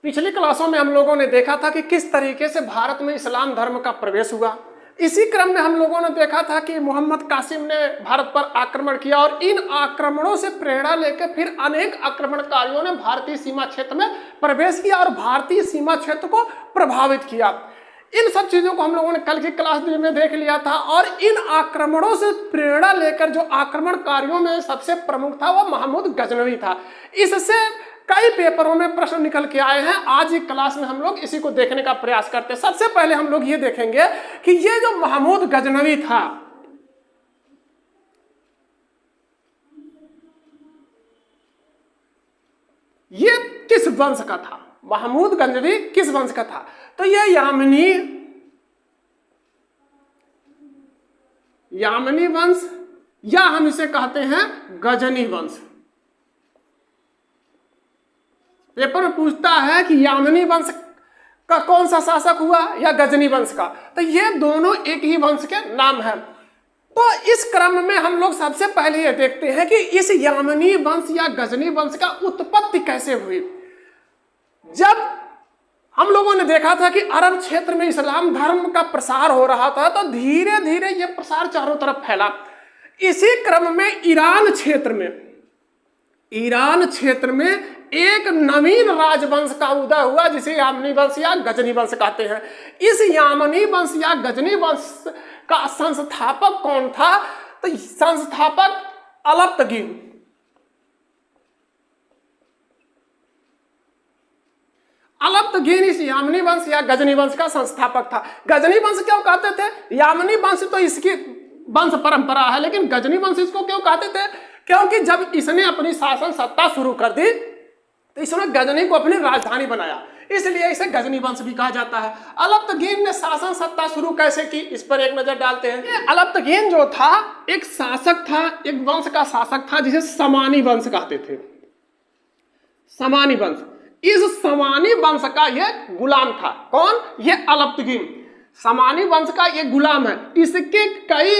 पिछली क्लासों में हम लोगों ने देखा था कि किस तरीके से भारत में इस्लाम धर्म का प्रवेश हुआ। इसी क्रम में हम लोगों ने देखा था कि मोहम्मद कासिम ने भारत पर आक्रमण किया और इन आक्रमणों से प्रेरणा लेकर फिर अनेक आक्रमणकारियों ने भारतीय सीमा क्षेत्र में प्रवेश किया और भारतीय सीमा क्षेत्र को प्रभावित किया। इन सब चीजों को हम लोगों ने कल की क्लास में देख लिया था और इन आक्रमणों से प्रेरणा लेकर जो आक्रमणकारियों में सबसे प्रमुख था वो महमूद गजनवी था। इससे कई पेपरों में प्रश्न निकल के आए हैं। आज की क्लास में हम लोग इसी को देखने का प्रयास करते हैं। सबसे पहले हम लोग ये देखेंगे कि ये जो महमूद गजनवी था, ये किस वंश का था? महमूद गजनवी किस वंश का था? तो ये यामनी वंश या हम इसे कहते हैं गजनी वंश। पेपर में पूछता है कि यामनी वंश का कौन सा शासक हुआ या गजनी वंश का, तो ये दोनों एक ही वंश के नाम है। तो इस क्रम में हम लोग सबसे पहले ये देखते हैं कि इस यामनी वंश या गजनी वंश का उत्पत्ति कैसे हुई। जब हम लोगों ने देखा था कि अरब क्षेत्र में इस्लाम धर्म का प्रसार हो रहा था, तो धीरे धीरे यह प्रसार चारों तरफ फैला। इसी क्रम में ईरान क्षेत्र में एक नवीन राजवंश का उदय हुआ जिसे यामनी वंश या गजनी वंश कहते हैं। इस यामनी वंश या गजनी वंश का संस्थापक कौन था? तो संस्थापक अलप्तगीन इस यामनी वंश या गजनी वंश का संस्थापक था। गजनी वंश क्यों कहते थे? यामनी वंश तो इसकी वंश परंपरा है, लेकिन गजनी वंश इसको क्यों कहते थे? क्योंकि जब इसने अपनी शासन सत्ता शुरू कर दी तो इसने गजनी को अपनी राजधानी बनाया, इसलिए इसे गजनी वंश भी कहा जाता है। अलप्तगीन ने शासन सत्ता शुरू कैसे की, इस पर एक नजर डालते हैं। अलप्तगीन जो था एक शासक था, एक वंश का शासक था जिसे समानी वंश कहते थे। समानी वंश, इस समानी वंश का यह गुलाम था। कौन? यह अलप्तगीन समानी वंश का यह गुलाम है। इसके कई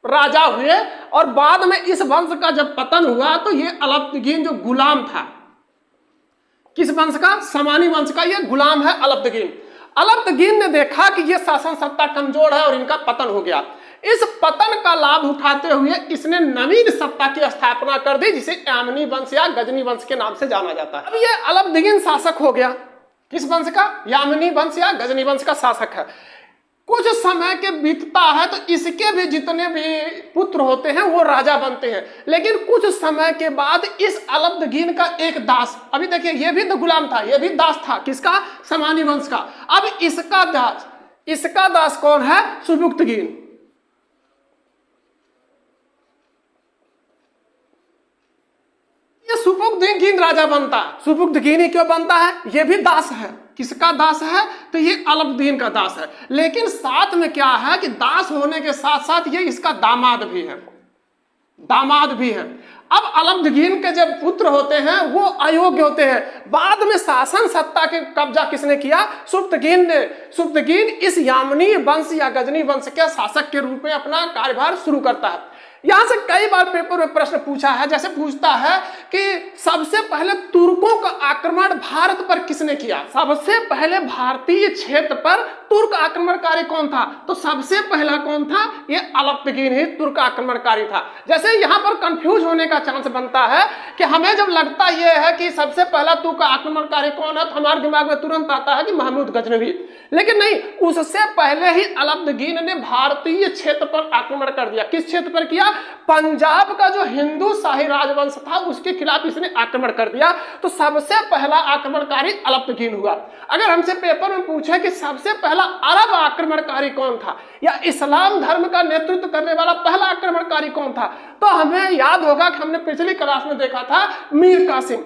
राजा हुए और बाद में इस वंश का जब पतन हुआ तो यह अलप्तगीन जो गुलाम था, किस वंश का? समानी वंश का यह गुलाम है अलप्तगीन। अलप्तगीन ने देखा कि यह शासन सत्ता कमजोर है और इनका पतन हो गया। इस पतन का लाभ उठाते हुए इसने नवीन सत्ता की स्थापना कर दी जिसे यामनी वंश या गजनी वंश के नाम से जाना जाता है। अब यह अलप्तगीन शासक हो गया। किस वंश का? यामनी वंश या गजनी वंश का शासक है। कुछ समय के बीतता है तो इसके भी जितने भी पुत्र होते हैं वो राजा बनते हैं, लेकिन कुछ समय के बाद इस अलप्तगीन का एक दास, अभी देखिए ये भी तो गुलाम था, ये भी दास था। किसका? समानी वंश का। अब इसका दास कौन है? सुबुक्तगीन। ये सुबुक्तगीन राजा बनता। सुबुक्तगीन ही क्यों बनता है? ये भी दास है। किसका दास है? तो ये अलप्तगीन का दास है। लेकिन साथ में क्या है कि दास होने के साथ साथ ये इसका दामाद भी है। अब अलप्तगीन के जब पुत्र होते हैं वो अयोग्य होते हैं। बाद में शासन सत्ता के कब्जा किसने किया? सुबुक्तगीन ने। सुबुक्तगीन इस यामनी वंश या गजनी वंश के शासक के रूप में अपना कार्यभार शुरू करता है। यहां से कई बार पेपर में प्रश्न पूछा है, जैसे पूछता है कि सबसे पहले तुर्कों का आक्रमण भारत पर किसने किया? सबसे पहले भारतीय क्षेत्र पर तुर्क आक्रमणकारी कौन था? तो सबसे पहला कौन था? ये अलप्तगीन ही तुर्क आक्रमणकारी था। जैसे यहां पर कंफ्यूज होने का चांस बनता है कि हमें जब लगता यह है कि सबसे पहला तुर्क आक्रमणकारी कौन है तो हमारे दिमाग में तुरंत आता है कि महमूद गजनवी, लेकिन नहीं, उससे पहले ही अलप्तगीन ने भारतीय क्षेत्र पर आक्रमण कर दिया। किस क्षेत्र पर किया? पंजाब का जो हिंदू शाही राजवंश था उसके खिलाफ इसने आक्रमण कर दिया। तो सबसे पहला आक्रमणकारी अलप्तगीन हुआ। अगर हमसे पेपर में पूछे कि सबसे पहला अरब आक्रमणकारी कौन था या इस्लाम धर्म का नेतृत्व करने वाला पहला आक्रमणकारी कौन था, तो हमें याद होगा कि हमने पिछली क्लास में देखा था मीर कासिम।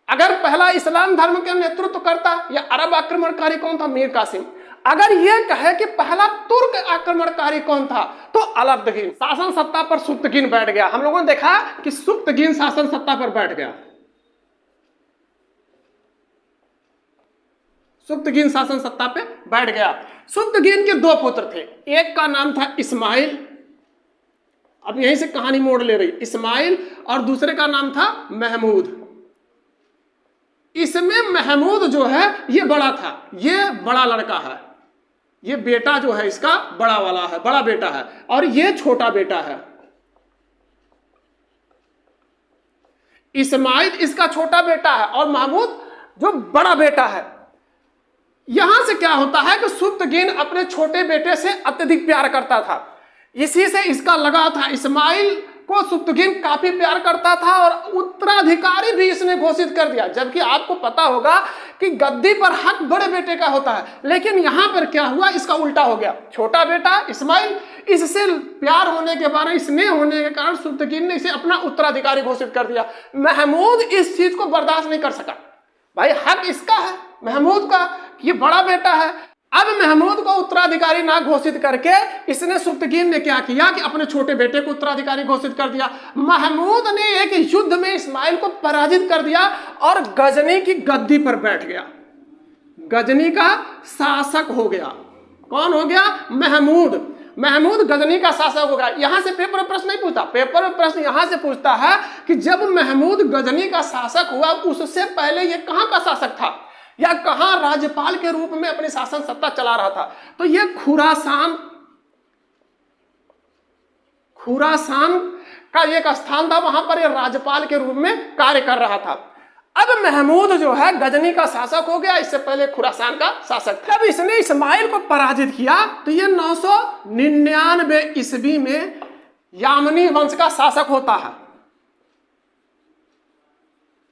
अगर पहला इस्लाम धर्म का नेतृत्व करता या अरब आक्रमणकारी कौन था? मीर कासिम। अगर यह कहे कि पहला तुर्क आक्रमणकारी कौन था तो अलप्तगीन। शासन सत्ता पर सुबुक्तगीन बैठ गया। हम लोगों ने देखा कि सुबुक्तगीन शासन सत्ता पर बैठ गया। सुबुक्तगीन शासन सत्ता पे बैठ गया। सुबुक्तगीन के दो पुत्र थे, एक का नाम था इस्माइल, अब यहीं से कहानी मोड़ ले रही, इस्माइल, और दूसरे का नाम था महमूद। इसमें महमूद जो है ये बड़ा था, ये बड़ा लड़का है, ये बेटा जो है इसका बड़ा वाला है, बड़ा बेटा है, और ये छोटा बेटा है। इस्माइल इसका छोटा बेटा है और महमूद जो बड़ा बेटा है। यहां से क्या होता है कि सुब्तगीन अपने छोटे बेटे से अत्यधिक प्यार करता था, इसी से इसका लगा था। इस्माइल को सुब्तगीन काफी प्यार करता था और उत्तराधिकारी भी इसने घोषित कर दिया, जबकि आपको पता होगा कि गद्दी पर हक बड़े बेटे का होता है। लेकिन यहां पर क्या हुआ, इसका उल्टा हो गया। छोटा बेटा इस्माइल, इससे प्यार होने के बाद, स्नेह होने के कारण सुब्तगीन ने इसे अपना उत्तराधिकारी घोषित कर दिया। महमूद इस चीज को बर्दाश्त नहीं कर सका। भाई हक इसका है, महमूद का, ये बड़ा बेटा है। अब महमूद को उत्तराधिकारी ना घोषित करके इसने सुब्तगीन ने क्या किया कि अपने छोटे बेटे को उत्तराधिकारी घोषित कर दिया। महमूद ने एक युद्ध में इस्माइल को पराजित कर दिया और गजनी की गद्दी पर बैठ गया, गजनी का शासक हो गया। कौन हो गया? महमूद। महमूद गजनी का शासक हो गया। यहां से पेपर में प्रश्न नहीं पूछता, पेपर में प्रश्न यहां से पूछता है कि जब महमूद गजनी का शासक हुआ, उससे पहले ये कहां का शासक था या कहां राज्यपाल के रूप में अपनी शासन सत्ता चला रहा था? तो ये खुरासान का एक स्थान था, वहां पर ये राज्यपाल के रूप में कार्य कर रहा था। अब महमूद जो है गजनी का शासक हो गया, इससे पहले खुरासान का शासक था। जब इसने इस्माइल को पराजित किया तो ये 999 ईस्वी में यामनी वंश का शासक होता है।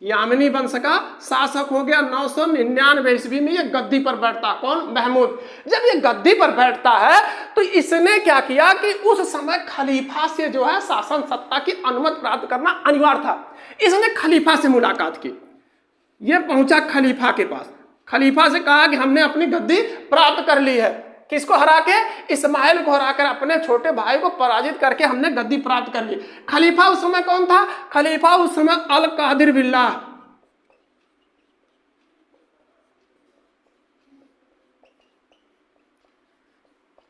यामिनी वंश का शासक हो गया। 999 ईस्वी में ये गद्दी पर बैठता। कौन? महमूद। जब ये गद्दी पर बैठता है तो इसने क्या किया कि उस समय खलीफा से जो है शासन सत्ता की अनुमति प्राप्त करना अनिवार्य था। इसने खलीफा से मुलाकात की, ये पहुंचा खलीफा के पास, खलीफा से कहा कि हमने अपनी गद्दी प्राप्त कर ली है। किसको हरा के? इस्माइल को हराकर, अपने छोटे भाई को पराजित करके हमने गद्दी प्राप्त कर ली। खलीफा उस समय कौन था? खलीफा उस समय अल कादिर बिल्लाह।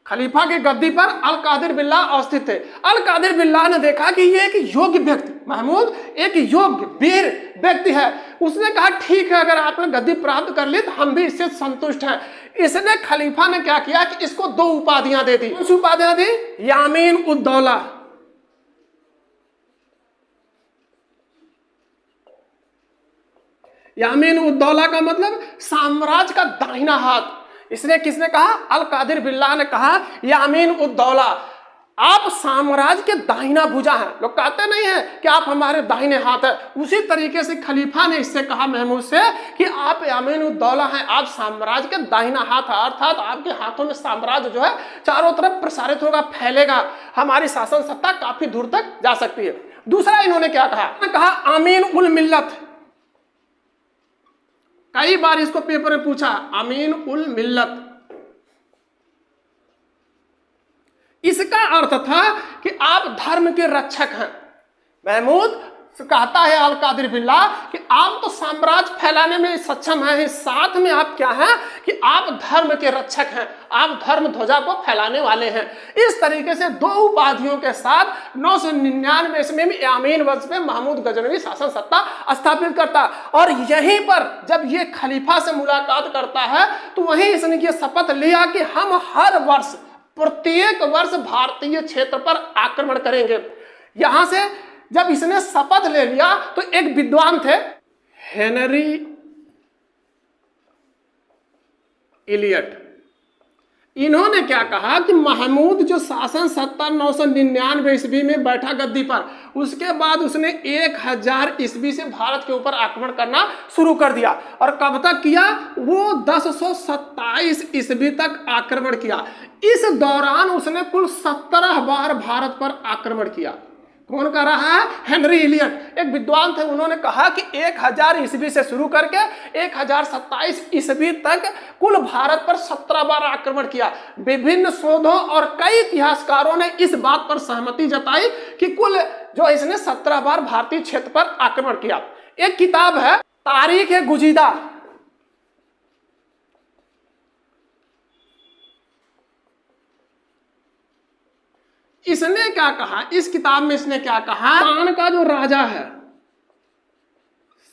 खलीफा की गद्दी पर अल कादिर बिल्लाह अवस्थित थे। अल कादिर बिल्लाह ने देखा कि ये एक योग्य व्यक्ति, महमूद एक योग्य वीर व्यक्ति है। उसने कहा ठीक है, अगर आपने गद्दी प्राप्त कर ली तो हम भी इससे संतुष्ट हैं। इसने खलीफा ने क्या किया कि इसको 2 उपाधियां दे दी। कौन सी उपाधियां दी? यामीन उद दौला। यामीन उद दौला का मतलब साम्राज्य का दाहिना हाथ। इसने किसने कहा? अल कादिर बिल्लाह ने कहा यामीन उद दौला, आप साम्राज्य के दाहिना भुजा हैं। लोग कहते नहीं है कि आप हमारे दाहिने हाथ है। उसी तरीके से खलीफा ने इससे कहा महमूद से कि आप यामीन उद दौला हैं, आप साम्राज्य के दाहिना हाथ है, अर्थात आपके हाथों में साम्राज्य जो है चारों तरफ प्रसारित होगा, फैलेगा, हमारी शासन सत्ता काफी दूर तक जा सकती है। दूसरा इन्होंने क्या कहा? आमीन उल मिल्लत। कई बार इसको पेपर में पूछा, अमीन उल मिल्लत। इसका अर्थ था कि आप धर्म के रक्षक हैं। महमूद कहता है अल कादिर बिल्लाह कि आप तो साम्राज्य फैलाने में सक्षम हैं, साथ में आप क्या हैं कि आप धर्म के रक्षक हैं, आप धर्म ध्वजा को फैलाने वाले हैं। इस तरीके से 2 उपाधियों के साथ 999 ईस्वी में यामीन वंश में महमूद गजनवी शासन सत्ता स्थापित करता। और यहीं पर जब ये खलीफा से मुलाकात करता है तो वहीं इसने ये शपथ लिया कि हम हर वर्ष, प्रत्येक वर्ष भारतीय क्षेत्र पर आक्रमण करेंगे। यहां से जब इसने शपथ ले लिया तो एक विद्वान थे, हेनरी इलियट। इन्होंने क्या कहा कि महमूद जो शासन सत्ता 999 ईस्वी में बैठा गद्दी पर, उसके बाद उसने 1000 ईस्वी से भारत के ऊपर आक्रमण करना शुरू कर दिया। और कब तक किया? वो 1027 ईस्वी तक आक्रमण किया। इस दौरान उसने कुल 17 बार भारत पर आक्रमण किया। कौन कर रहा है? हेनरी इलियट, एक विद्वान थे। उन्होंने कहा कि 1000 ईस्वी से शुरू करके 1027 ईस्वी तक कुल भारत पर 17 बार आक्रमण किया। विभिन्न शोधों और कई इतिहासकारों ने इस बात पर सहमति जताई कि कुल जो इसने 17 बार भारतीय क्षेत्र पर आक्रमण किया। एक किताब है तारीख-ए-गुजीदा, इसने क्या कहा? इस किताब में इसने क्या कहा? सिस्तान का जो राजा है,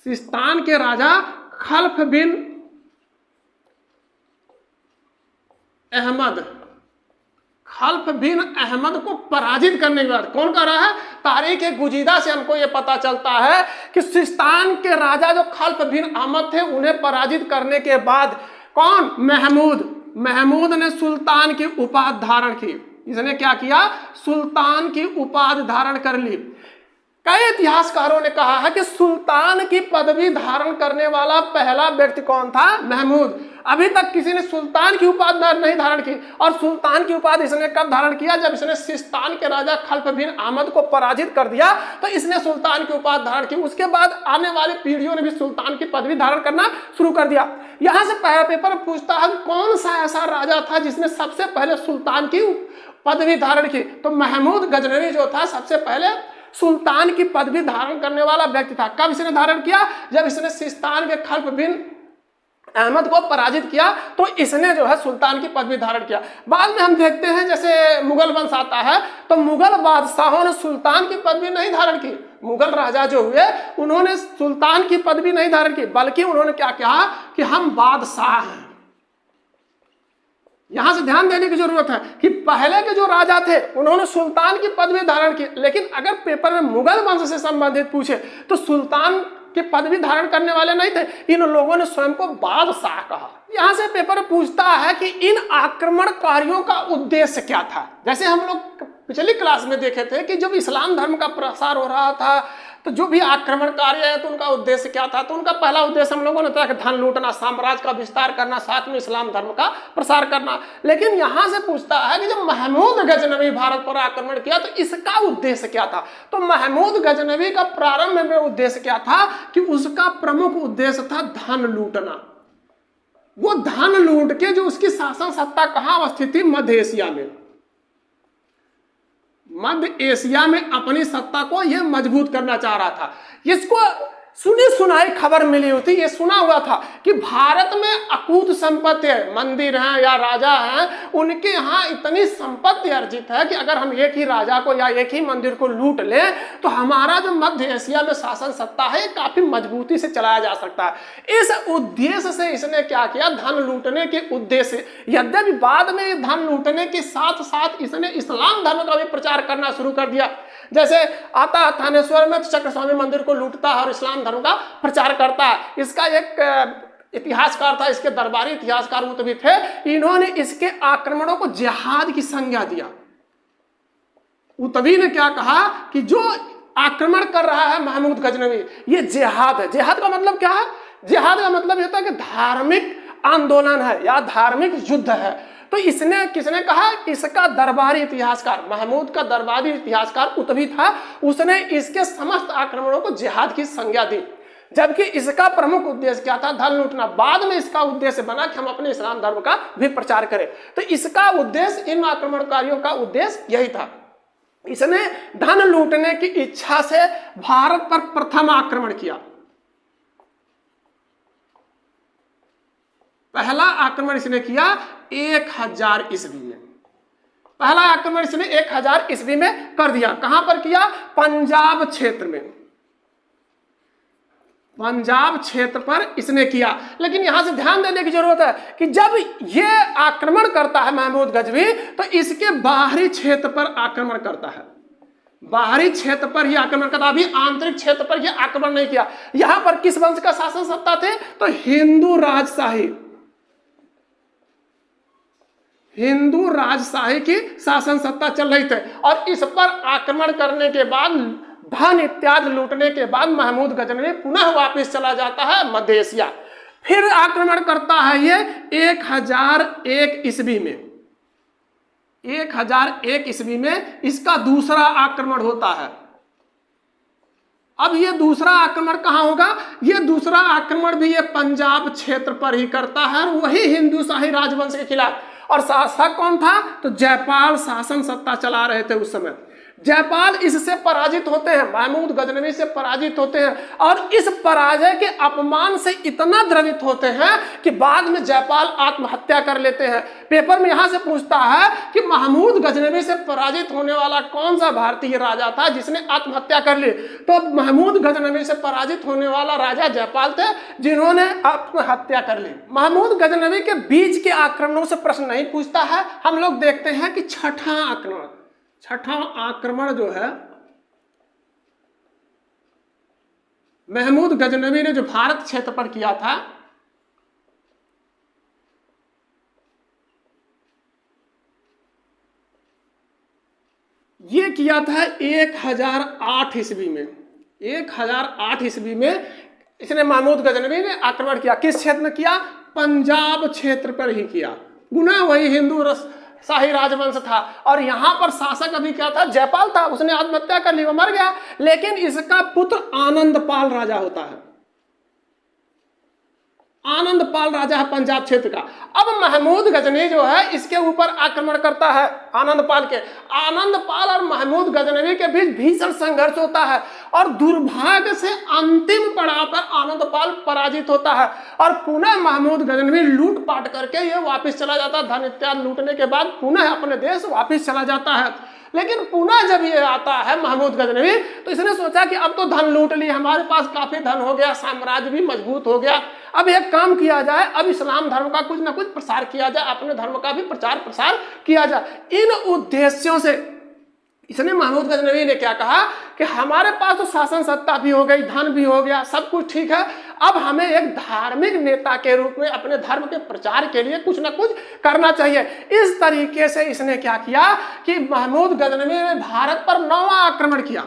सिस्तान के राजा खल्फ बिन अहमद, खल्फ बिन अहमद को पराजित करने के बाद, कौन कर रहा है, तारीख गुजीदा से हमको यह पता चलता है कि सिस्तान के राजा जो खल्फ बिन अहमद थे उन्हें पराजित करने के बाद कौन, महमूद ने सुल्तान की उपाधि धारण की। इसने क्या किया, सुल्तान की उपाधि धारण कर ली। कई इतिहासकारों ने कहा है कि सुल्तान की पदवी धारण करने वाला पहला व्यक्ति कौन था, महमूद। अभी तक किसी ने सुल्तान की उपाधि नहीं धारण की, और सुल्तान की उपाधि इसने कब धारण किया, जब इसने सिस्तान के राजा खल्फ बिन अहमद को पराजित कर दिया तो इसने सुल्तान की उपाधि धारण की। उसके बाद आने वाली पीढ़ियों ने भी सुल्तान की पदवी धारण करना शुरू कर दिया। यहां से पहला पेपर पूछता है कौन सा ऐसा राजा था जिसने सबसे पहले सुल्तान की पदवी धारण की, तो महमूद गजनवी जो था सबसे पहले सुल्तान की पदवी धारण करने वाला व्यक्ति था। कब इसने धारण किया, जब इसने सिस्तान के खल्फ बिन अहमद को पराजित किया तो इसने जो है सुल्तान की पदवी धारण किया। बाद में हम देखते हैं जैसे मुगल वंश आता है तो मुगल बादशाहों ने सुल्तान की पदवी नहीं धारण की। मुगल राजा जो हुए उन्होंने सुल्तान की पदवी नहीं धारण की, बल्कि उन्होंने क्या कहा कि हम बादशाह हैं। यहां से ध्यान देने की जरूरत है कि पहले के जो राजा थे उन्होंने सुल्तान की पदवी धारण की, लेकिन अगर पेपर में मुगल वंश से संबंधित पूछे तो सुल्तान की पदवी धारण करने वाले नहीं थे, इन लोगों ने स्वयं को बादशाह कहा। यहां से पेपर पूछता है कि इन आक्रमणकारियों का उद्देश्य क्या था। जैसे हम लोग पिछली क्लास में देखे थे कि जब इस्लाम धर्म का प्रसार हो रहा था तो जो भी आक्रमणकारी है तो उनका उद्देश्य क्या था, तो उनका पहला उद्देश्य हम लोगों ने था कि धन लूटना, साम्राज्य का विस्तार करना, साथ में इस्लाम धर्म का प्रसार करना। लेकिन यहां से पूछता है कि जब महमूद गजनवी भारत पर आक्रमण किया तो इसका उद्देश्य क्या था, तो महमूद गजनवी का प्रारंभ में उद्देश्य क्या था कि उसका प्रमुख उद्देश्य था धन लूटना। वो धन लूट के जो उसकी शासन सत्ता कहां अवस्थित थी, मध्य एशिया में, मध्य एशिया में अपनी सत्ता को यह मजबूत करना चाह रहा था। इसको सुनी सुनाई खबर मिली होती, ये सुना हुआ था कि भारत में अकूत संपत्ति है, मंदिर हैं या राजा हैं, उनके यहाँ इतनी संपत्ति अर्जित है कि अगर हम एक ही राजा को या एक ही मंदिर को लूट लें तो हमारा जो मध्य एशिया में शासन सत्ता है काफी मजबूती से चलाया जा सकता है। इस उद्देश्य से इसने क्या किया, धन लूटने के उद्देश्य, यद्यपि बाद में धन लूटने के साथ साथ इसने इस्लाम धर्म का भी प्रचार करना शुरू कर दिया। जैसे आता है थानेश्वर में चक्रस्वामी मंदिर को लूटता है और इस्लाम धर्म का प्रचार करता है। इसका एक इतिहासकार था, इसके दरबारी इतिहासकार भी थे, इन्होंने इसके आक्रमणों को जिहाद की संज्ञा दिया। उतवी ने क्या कहा कि जो आक्रमण कर रहा है महमूद गजनवी ये जिहाद है। जिहाद का मतलब क्या है, जिहाद का मतलब होता है कि धार्मिक आंदोलन है या धार्मिक युद्ध है। तो इसने किसने कहा, इसका दरबारी इतिहासकार, महमूद का दरबारी इतिहासकार उतवी था, उसने इसके समस्त आक्रमणों को जिहाद की संज्ञा दी, जबकि इसका प्रमुख उद्देश्य क्या था, धन लूटना। बाद में इसका उद्देश्य बना कि हम अपने इस्लाम धर्म का भी प्रचार करें। तो इसका उद्देश्य, इन आक्रमणकारियों का उद्देश्य यही था। इसने धन लूटने की इच्छा से भारत पर प्रथम आक्रमण किया। पहला आक्रमण इसने किया 1000 ईस्वी में। पहला आक्रमण इसने 1000 ईस्वी में कर दिया। कहां पर किया, पंजाब क्षेत्र में, पंजाब क्षेत्र पर इसने किया। लेकिन यहां से ध्यान देने की जरूरत है कि जब यह आक्रमण करता है महमूद गजनवी तो इसके बाहरी क्षेत्र पर आक्रमण करता है, बाहरी क्षेत्र पर ही आक्रमण करता, अभी आंतरिक क्षेत्र पर यह आक्रमण नहीं किया। यहां पर किस वंश का शासन सत्ता थे, तो हिंदू राजशाही, हिंदू राजशाही की शासन सत्ता चल रही थी। और इस पर आक्रमण करने के बाद, धन इत्यादि लूटने के बाद महमूद गजनवी पुनः वापस चला जाता है मध्य एशिया। फिर आक्रमण करता है ये 1001 ईस्वी में। 1001 ईस्वी में इसका दूसरा आक्रमण होता है। अब ये दूसरा आक्रमण कहां होगा, ये दूसरा आक्रमण भी ये पंजाब क्षेत्र पर ही करता है, और वही हिंदू शाही राजवंश के खिलाफ। और शासक कौन था, तो जयपाल शासन सत्ता चला रहे थे उस समय। जयपाल इससे पराजित होते हैं, महमूद गजनवी से पराजित होते हैं और इस पराजय के अपमान से इतना द्रवित होते हैं कि बाद में जयपाल आत्महत्या कर लेते हैं। पेपर में यहां से पूछता है कि महमूद गजनवी से पराजित होने वाला कौन सा भारतीय राजा था जिसने आत्महत्या कर ली, तो महमूद गजनवी से पराजित होने वाला राजा जयपाल थे जिन्होंने आत्महत्या कर ली। महमूद गजनवी के बीच के आक्रमणों से प्रश्न नहीं पूछता है। हम लोग देखते हैं कि छठा आक्रमण जो है महमूद गजनवी ने जो भारत क्षेत्र पर किया था, ये किया था 1008 ईस्वी में। 1008 ईस्वी में इसने महमूद गजनवी ने आक्रमण किया। किस क्षेत्र में किया? पंजाब क्षेत्र पर ही किया। गुना वही हिंदू शाही राजवंश था और यहां पर शासक अभी क्या था? जयपाल था। उसने आत्महत्या कर ली, वो मर गया, लेकिन इसका पुत्र आनंदपाल राजा होता है। आनंदपाल राजा है पंजाब क्षेत्र का। अब महमूद गजनी जो है इसके ऊपर आक्रमण करता है आनंदपाल के। आनंदपाल और महमूद गजनवी के बीच भीषण संघर्ष होता है और दुर्भाग्य से अंतिम पड़ाव पर आनंदपाल पराजित होता है और पुनः महमूद गजनवी लूटपाट करके ये वापस चला जाता है। धन इत्यादि लूटने के बाद पुनः अपने देश वापस चला जाता है। लेकिन पुनः जब ये आता है महमूद गजनवी तो इसने सोचा कि अब तो धन लूट ली, हमारे पास काफी धन हो गया, साम्राज्य भी मजबूत हो गया, अब एक काम किया जाए, अब इस्लाम धर्म का कुछ ना कुछ प्रसार किया जाए, अपने धर्म का भी प्रचार प्रसार किया जाए। इन उद्देश्यों से इसने महमूद गजनवी ने क्या कहा कि हमारे पास तो शासन सत्ता भी हो गई, धन भी हो गया, सब कुछ ठीक है, अब हमें एक धार्मिक नेता के रूप में अपने धर्म के प्रचार के लिए कुछ ना कुछ करना चाहिए। इस तरीके से इसने क्या किया कि महमूद गजनवी ने भारत पर 9वां आक्रमण किया।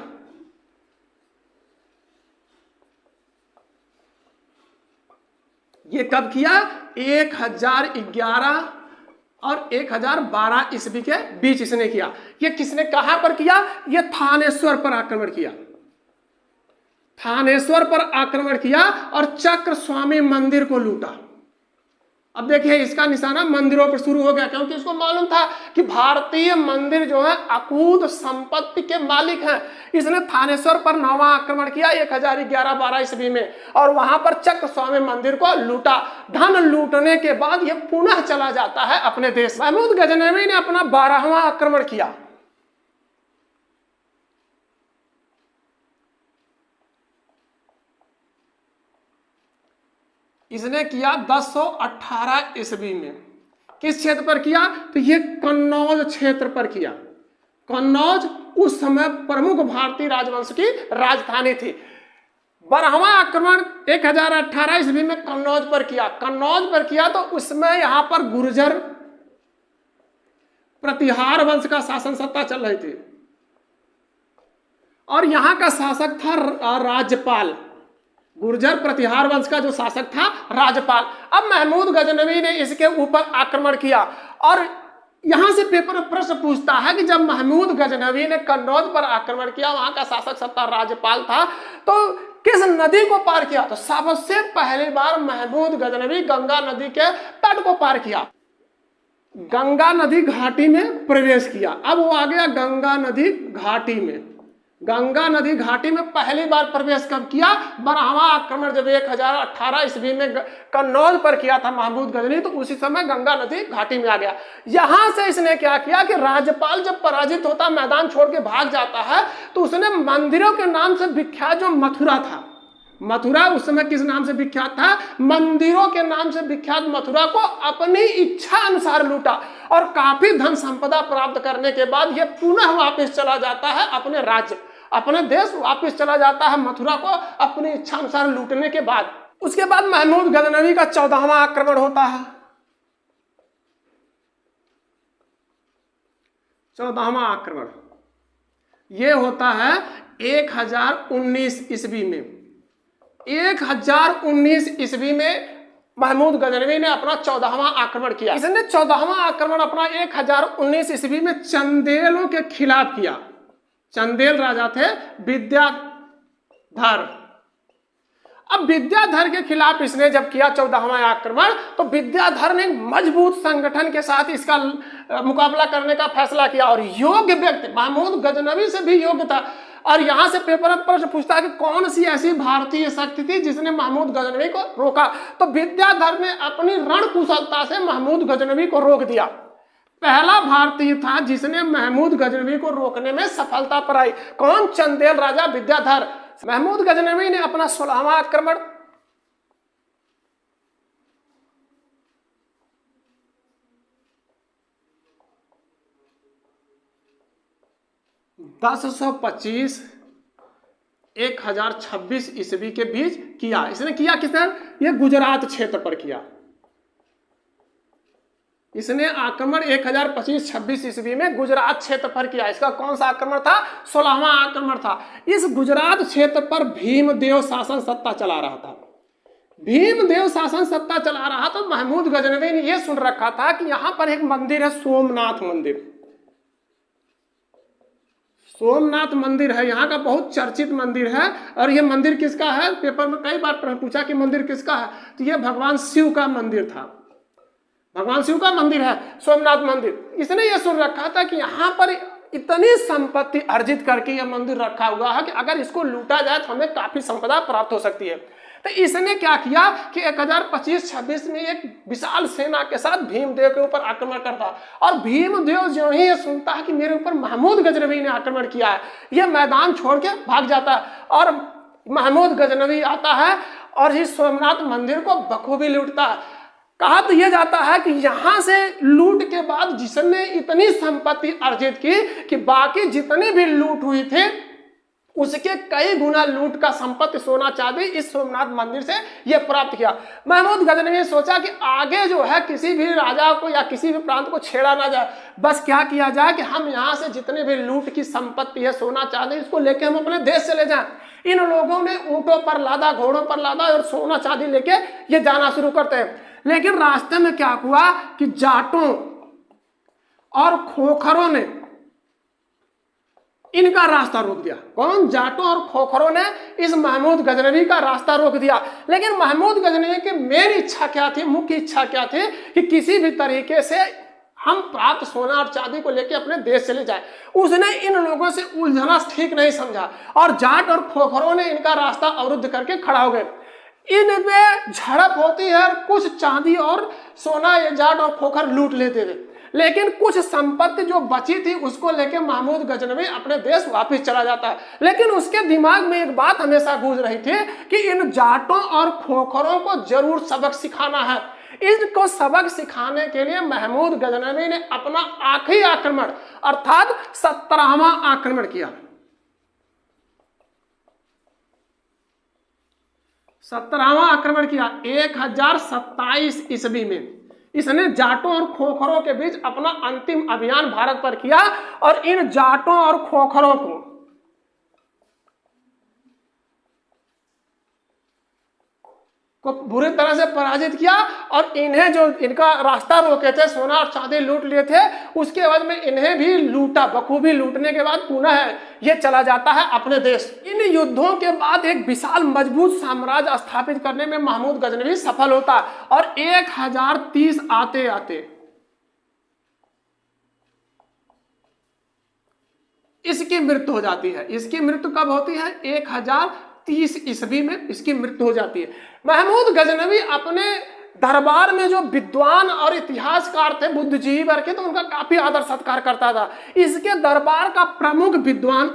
ये कब किया? 1011 और 1012 ईस्वी के बीच इसने किया। ये किसने कहां पर किया? ये थानेश्वर पर आक्रमण किया। थानेश्वर पर आक्रमण किया और चक्र स्वामी मंदिर को लूटा। अब देखिए इसका निशाना मंदिरों पर शुरू हो गया, क्योंकि इसको मालूम था कि भारतीय मंदिर जो है अकूत संपत्ति के मालिक हैं। इसने थानेश्वर पर 9वां आक्रमण किया 1011-12 ईस्वी में और वहां पर चक्र स्वामी मंदिर को लूटा। धन लूटने के बाद यह पुनः चला जाता है अपने देश। महमूद गजनवी ने अपना 12वां आक्रमण किया। इसने किया 1018 ईस्वी में। किस क्षेत्र पर किया? तो ये कन्नौज क्षेत्र पर किया। कन्नौज उस समय प्रमुख भारतीय राजवंश की राजधानी थी। 12वां आक्रमण 1018 ईस्वी में कन्नौज पर किया। कन्नौज पर किया तो उसमें यहां पर गुर्जर प्रतिहार वंश का शासन सत्ता चल रही थी और यहां का शासक था राज्यपाल। गुर्जर प्रतिहार वंश का जो शासक था राज्यपाल। अब महमूद गजनवी ने इसके ऊपर आक्रमण किया और यहां से पेपर में प्रश्न पूछता है कि जब महमूद गजनवी ने कन्नौज पर आक्रमण किया, वहां का शासक सत्ता राज्यपाल था, तो किस नदी को पार किया? तो सबसे पहली बार महमूद गजनवी गंगा नदी के तट को पार किया, गंगा नदी घाटी में प्रवेश किया। अब वो आ गया गंगा नदी घाटी में। गंगा नदी घाटी में पहली बार प्रवेश कब किया? 12वां आक्रमण जब 1018 ईस्वी में कन्नौज पर किया था महमूद गजनी, तो उसी समय गंगा नदी घाटी में आ गया। यहां से इसने क्या किया कि राज्यपाल जब पराजित होता, मैदान छोड़ के भाग जाता है, तो उसने मंदिरों के नाम से विख्यात जो मथुरा था, मथुरा उस समय किस नाम से विख्यात था? मंदिरों के नाम से विख्यात मथुरा को अपनी इच्छा अनुसार लूटा और काफी धन संपदा प्राप्त करने के बाद यह पुनः वापस चला जाता है अपने राज्य, अपने देश वापस चला जाता है मथुरा को अपनी इच्छा अनुसार लूटने के बाद। उसके बाद महमूद गजनवी का 14वां आक्रमण होता है। 14वां आक्रमण यह होता है 1019 ईस्वी में। 1019 ईस्वी में महमूद गजनवी ने अपना 14वां आक्रमण किया। इसने 14वां आक्रमण अपना 1019 ईस्वी में चंदेलों के खिलाफ किया। चंदेल राजा थे विद्याधर। अब विद्याधर के खिलाफ इसने जब किया 14वां आक्रमण, तो विद्याधर ने मजबूत संगठन के साथ इसका मुकाबला करने का फैसला किया और योग्य व्यक्ति महमूद गजनवी से भी योग्य था। और यहां से पेपर में प्रश्न पूछता है कि कौन सी ऐसी भारतीय शक्ति थी जिसने महमूद गजनवी को रोका, तो विद्याधर ने अपनी रणकुशलता से महमूद गजनवी को रोक दिया। पहला भारतीय था जिसने महमूद गजनवी को रोकने में सफलता पाई। कौन? चंदेल राजा विद्याधर। महमूद गजनवी ने अपना 16वां आक्रमण 1025 1026 ईस्वी के बीच किया। इसने किया किसने? ये गुजरात क्षेत्र पर किया। इसने आक्रमण 1025-26 ईस्वी में गुजरात क्षेत्र पर किया। इसका कौन सा आक्रमण था? 16वां आक्रमण था। इस गुजरात क्षेत्र पर भीमदेव शासन सत्ता चला रहा था। भीमदेव शासन सत्ता चला रहा तो महमूद गजनवी ने यह सुन रखा था कि यहां पर एक मंदिर है, सोमनाथ मंदिर। सोमनाथ मंदिर है, यहाँ का बहुत चर्चित मंदिर है। और यह मंदिर किसका है? पेपर में कई बार प्रश्न पूछा कि मंदिर किसका है, तो यह भगवान शिव का मंदिर था। भगवान शिव का मंदिर है सोमनाथ मंदिर। इसने यह सुन रखा था कि यहाँ पर इतनी संपत्ति अर्जित करके यह मंदिर रखा हुआ है कि अगर इसको लूटा जाए तो हमें काफी संपदा प्राप्त हो सकती है। तो इसने क्या किया कि 1025-26 में एक विशाल सेना के साथ भीमदेव के ऊपर आक्रमण करता, और भीमदेव जो ही ये सुनता है कि मेरे ऊपर महमूद गजनवी ने आक्रमण किया है, यह मैदान छोड़ के भाग जाता है। और महमूद गजनवी आता है और इस सोमनाथ मंदिर को बखूबी लूटता है। कहा तो यह जाता है कि यहां से लूट के बाद जिसने इतनी संपत्ति अर्जित की कि बाकी जितनी भी लूट हुई थी उसके कई गुना लूट का संपत्ति सोना चांदी इस सोमनाथ मंदिर से यह प्राप्त किया। महमूद गजनवी ने सोचा कि आगे जो है किसी भी राजा को या किसी भी प्रांत को छेड़ा ना जाए, बस क्या किया जाए कि हम यहाँ से जितने भी लूट की संपत्ति है सोना चांदी, इसको लेके हम अपने देश चले जाएं। इन लोगों ने ऊंटों पर लादा, घोड़ों पर लादा और सोना चांदी लेके ये जाना शुरू करते हैं। लेकिन रास्ते में क्या हुआ कि जाटों और खोखरों ने इनका रास्ता रोक दिया। कौन? जाटों और खोखरों ने इस महमूद गजनवी का रास्ता रोक दिया। लेकिन महमूद गजनवी की मेन इच्छा क्या थी, मुख्य इच्छा क्या थी कि किसी भी तरीके से हम प्राप्त सोना और चांदी को लेकर अपने देश चले जाए। उसने इन लोगों से उलझना ठीक नहीं समझा और जाट और खोखरों ने इनका रास्ता अवरुद्ध करके खड़ा हो गए। इनमें झड़प होती है, कुछ चांदी और सोना ये जाट और खोखर लूट लेते थे, लेकिन कुछ संपत्ति जो बची थी उसको लेके महमूद गजनवी अपने देश वापस चला जाता है। लेकिन उसके दिमाग में एक बात हमेशा गूंज रही थी कि इन जाटों और खोखरों को जरूर सबक सिखाना है। इनको सबक सिखाने के लिए महमूद गजनवी ने अपना आखिरी आक्रमण अर्थात 17वां आक्रमण किया। 17वां आक्रमण किया 1027 ईस्वी में। इसने जाटों और खोखरों के बीच अपना अंतिम अभियान भारत पर किया और इन जाटों और खोखरों को बुरी तरह से पराजित किया और इन्हें जो इनका रास्ता रोके थे, सोना और चांदी लूट लिए थे, उसके बाद में इन्हें भी लूटा। बखूबी लूटने के बाद पुनः ये चला जाता है अपने देश। इन युद्धों के बाद एक विशाल मजबूत साम्राज्य स्थापित करने में महमूद गजनवी सफल होता है और 1030 आते आते इसकी मृत्यु हो जाती है। इसकी मृत्यु कब होती है? 1030 ईस्वी में इसकी मृत्यु हो जाती है। महमूद गजनवी अपने दरबार में जो विद्वान और इतिहासकार थे, बुद्धिजीवी वर्ग के, तो उनका काफी आदर सत्कार करता था। इसके दरबार का प्रमुख विद्वान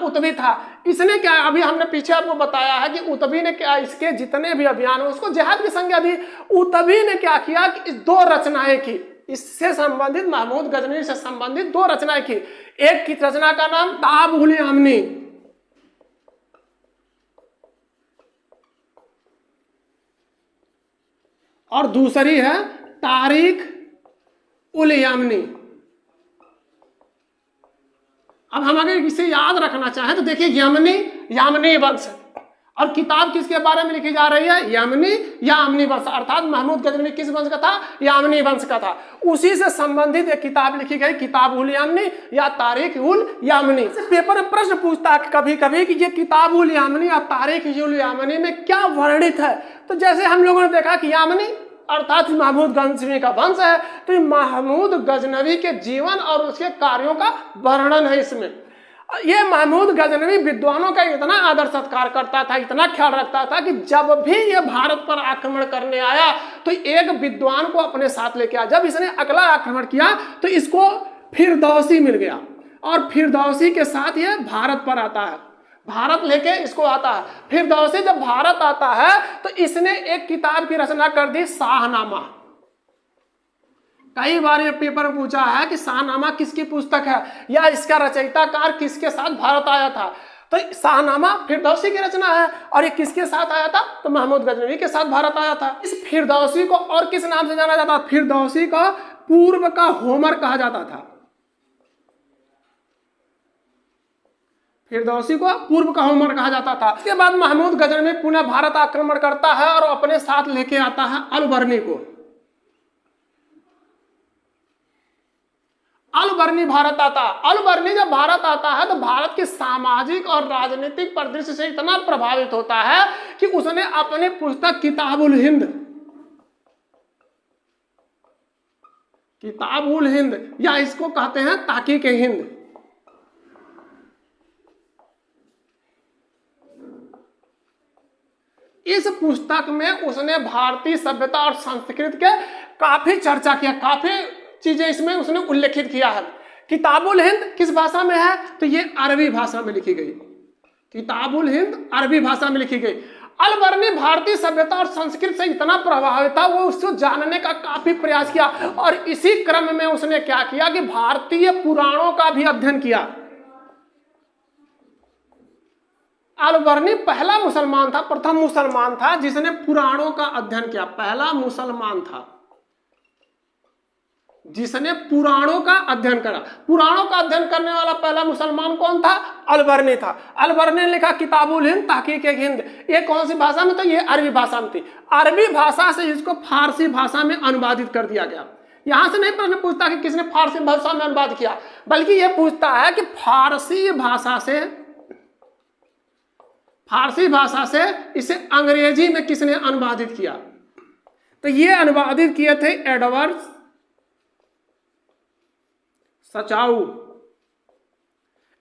उतवी था। इसने क्या, अभी हमने पीछे आपको बताया है कि उतवी ने क्या, इसके जितने भी अभियान है उसको जिहाद की संज्ञा दी। उतवी ने क्या किया कि 2 रचनाएं की, इससे संबंधित महमूद गजनवी से संबंधित 2 रचनाएं की। एक की रचना का नाम ताब-उल-यामनी और दूसरी है तारीख-उल-यामनी। अब हम अगर इसे याद रखना चाहें तो देखिए, यामनी वंश और किताब किसके बारे में लिखी जा रही है? यमनी या अमनी वंश, अर्थात महमूद गजनवी किस वंश का था? यामनी वंश का था। उसी से संबंधित एक किताब लिखी गई, किताब उल यामनी या तारीख उल यामनी। पेपर में प्रश्न पूछता है कभी कभी कि ये किताब उल यामनी या तारीख उल यामनी में क्या वर्णित है। तो जैसे हम लोगों ने देखा कि यामनी अर्थात महमूद गजनवी का वंश है, तो ये महमूद गजनवी के जीवन और उसके कार्यों का वर्णन है इसमें। ये महमूद गजनवी विद्वानों का इतना आदर सत्कार करता था, इतना ख्याल रखता था कि जब भी ये भारत पर आक्रमण करने आया तो एक विद्वान को अपने साथ लेके आया। जब इसने अगला आक्रमण किया तो इसको फिरदौसी मिल गया और फिरदौसी के साथ ये भारत पर आता है, भारत लेके इसको आता है। फिरदौसी जब भारत आता है तो इसने एक किताब की रचना कर दी, शाहनामा। कई बार ये पेपर में पूछा है कि शाहनामा किसकी पुस्तक है या इसका रचयिताकार किसके साथ भारत आया था। तो शाहनामा फिरदौसी की रचना है और ये किसके साथ आया था? तो महमूद गजनवी के साथ भारत आया था। इस फिरदौसी को और किस नाम से जाना जाता? फिरदौसी का पूर्व का होमर कहा जाता था। फिरदौसी को पूर्व का होमर कहा जाता था। इसके बाद महमूद गजनवी पुनः भारत आक्रमण करता है और अपने साथ लेके आता है अलबर्नी को। अलबर्नी भारत आता। अलबर्नी जब भारत आता है तो भारत के सामाजिक और राजनीतिक परिदृश्य से इतना प्रभावित होता है कि उसने अपनी पुस्तक किताबुल हिंद, किताबुल हिंद या इसको कहते हैं ताकीक हिंद, इस पुस्तक में उसने भारतीय सभ्यता और संस्कृति के काफी चर्चा किया, काफी चीजें इसमें उसने उल्लेखित किया है। किताबुल हिंद किस भाषा में है? तो ये अरबी भाषा में लिखी गई। किताबुल हिंद अरबी भाषा में लिखी गई। अलबर्नी भारतीय सभ्यता और संस्कृति से इतना प्रभावित था, वो उसको जानने का काफी प्रयास किया और इसी क्रम में उसने क्या किया कि भारतीय पुराणों का भी अध्ययन किया। अलबर्नी पहला मुसलमान था, प्रथम मुसलमान था जिसने पुराणों का अध्ययन किया। पहला मुसलमान था जिसने पुराणों का अध्ययन करा। पुराणों का अध्ययन करने वाला पहला मुसलमान कौन था? अलबर्नी था। अलबर्नी ने लिखा किताबुल हिंद ताकीक हिंद। ये कौन सी भाषा में? तो ये अरबी भाषा में थी। अरबी भाषा से इसको फारसी भाषा में अनुवादित कर दिया गया। यहां से नहीं प्रश्न पूछता कि किसने फारसी भाषा में अनुवाद किया, बल्कि यह पूछता है कि फारसी भाषा से इसे अंग्रेजी में किसने अनुवादित किया। तो ये अनुवादित किए थे एडवर्ड सचाऊ।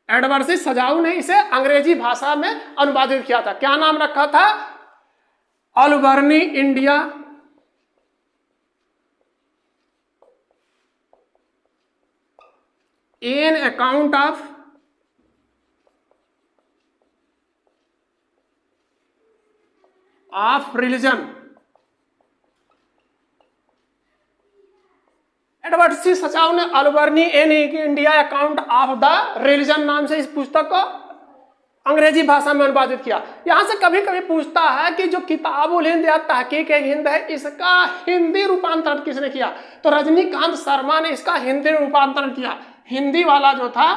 एडवर्ड सचाऊ ने इसे अंग्रेजी भाषा में अनुवादित किया था। क्या नाम रखा था? Alberuni India an account of religion. Edward C Sachau ने Alberuni in India account of the religion नाम से इस पुस्तक को अंग्रेजी भाषा में अनुवादित किया। यहां से कभी कभी पूछता है कि जो किताबुल हिंद या तहकीक हिंद है, इसका हिंदी रूपांतरण किसने किया? तो रजनीकांत शर्मा ने इसका हिंदी रूपांतरण किया। हिंदी वाला जो था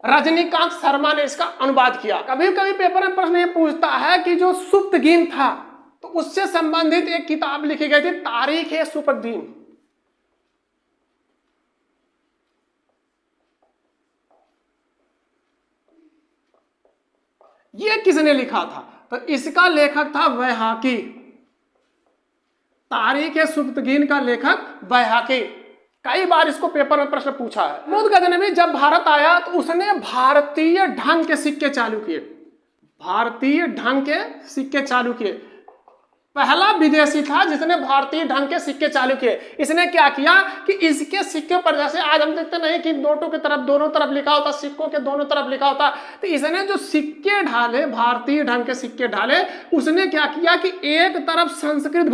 रजनीकांत शर्मा ने इसका अनुवाद किया। कभी कभी पेपर में प्रश्न ये पूछता है कि जो सुप्तगीन था तो उससे संबंधित एक किताब लिखी गई थी, तारीख है सुप्तगीन। ये किसने लिखा था? तो इसका लेखक था बैहाकी। तारीख सुप्तगीन का लेखक बैहाकी। कई बार इसको पेपर में प्रश्न पूछा है। महमूद गजनवी जब भारत आया तो उसने भारतीय ढंग के सिक्के चालू किए। भारतीय ढंग के सिक्के चालू किए। पहला विदेशी था जिसने भारतीय ढंग के सिक्के चालू किए। इसने क्या किया कि इसके सिक्के पर, जैसे आज हम देखते नहीं कि नोटों की तरफ दोनों तरफ लिखा होता, सिक्कों के दोनों तरफ लिखा होता, तो इसने जो सिक्के ढाले, भारतीय ढंग के सिक्के ढाले, उसने क्या किया कि एक तरफ संस्कृत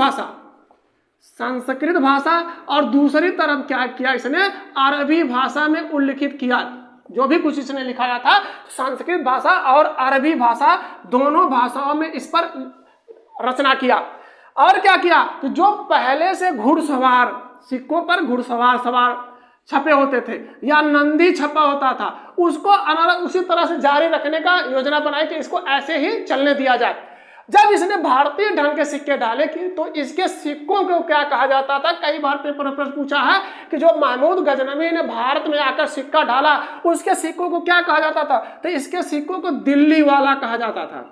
भाषा और दूसरी तरफ क्या किया, इसने अरबी भाषा में उल्लिखित किया। जो भी कुछ इसने लिखाया था संस्कृत भाषा और अरबी भाषा दोनों भाषाओं में इस पर रचना किया। और क्या किया कि जो पहले से घुड़सवार, सिक्कों पर घुड़सवार सवार छपे होते थे या नंदी छपा होता था, उसको उसी तरह से जारी रखने का योजना बनाई कि इसको ऐसे ही चलने दिया जाए। जब इसने भारतीय ढंग के सिक्के डाले कि तो इसके सिक्कों को क्या कहा जाता था, कई बार पेपर में प्रश्न पूछा है कि जो महमूद गजनवी ने भारत में आकर सिक्का डाला उसके सिक्कों को क्या कहा जाता था, तो इसके सिक्कों को दिल्ली वाला कहा जाता था।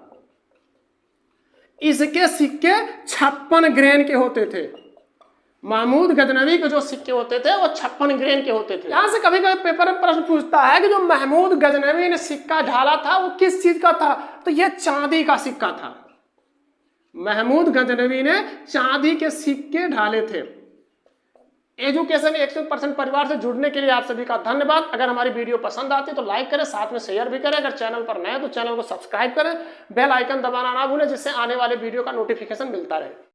इसके सिक्के 56 ग्रेन के होते थे। महमूद गजनवी के जो सिक्के होते थे वो 56 ग्रेन के होते थे। यहां से कभी कभी पेपर में प्रश्न पूछता है कि जो महमूद गजनवी ने सिक्का ढाला था वो किस चीज का था, तो ये चांदी का सिक्का था। महमूद गजनवी ने चांदी के सिक्के ढाले थे। एजुकेशन 100% परिवार से जुड़ने के लिए आप सभी का धन्यवाद। अगर हमारी वीडियो पसंद आती है तो लाइक करें, साथ में शेयर भी करें। अगर चैनल पर नए तो चैनल को सब्सक्राइब करें, बेल आइकन दबाना ना भूलें जिससे आने वाले वीडियो का नोटिफिकेशन मिलता रहे।